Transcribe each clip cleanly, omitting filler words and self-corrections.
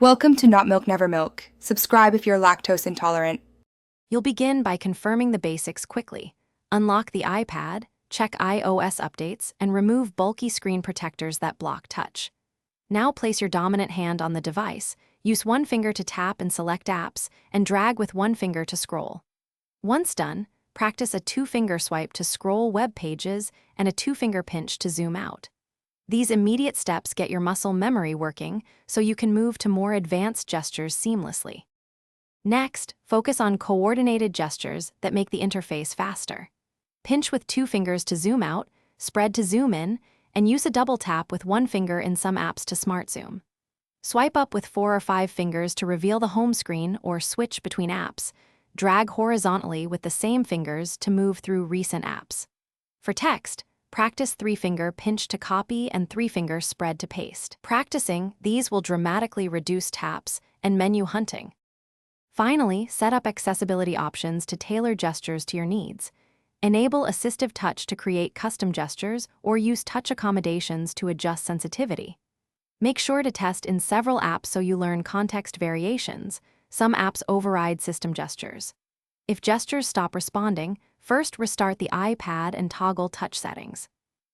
Welcome to Not Milk Never Milk. Subscribe if you're lactose intolerant. You'll begin by confirming the basics quickly. Unlock the iPad, check iOS updates, and remove bulky screen protectors that block touch. Now place your dominant hand on the device, use one finger to tap and select apps, and drag with one finger to scroll. Once done, practice a two-finger swipe to scroll web pages and a two-finger pinch to zoom out. These immediate steps get your muscle memory working so you can move to more advanced gestures seamlessly. Next, focus on coordinated gestures that make the interface faster. Pinch with two fingers to zoom out, spread to zoom in, and use a double tap with one finger in some apps to smart zoom. Swipe up with 4 or 5 fingers to reveal the home screen or switch between apps. Drag horizontally with the same fingers to move through recent apps. For text, practice 3-finger pinch to copy and 3-finger spread to paste. Practicing these will dramatically reduce taps and menu hunting. Finally, set up accessibility options to tailor gestures to your needs. Enable assistive touch to create custom gestures or use touch accommodations to adjust sensitivity. Make sure to test in several apps so you learn context variations. Some apps override system gestures. If gestures stop responding, first restart the iPad and toggle touch settings.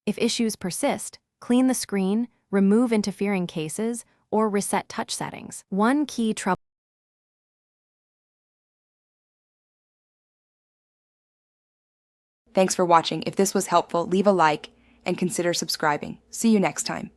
If issues persist, clean the screen, remove interfering cases, or reset touch settings. One key trouble. Thanks for watching. If this was helpful, leave a like and consider subscribing. See you next time.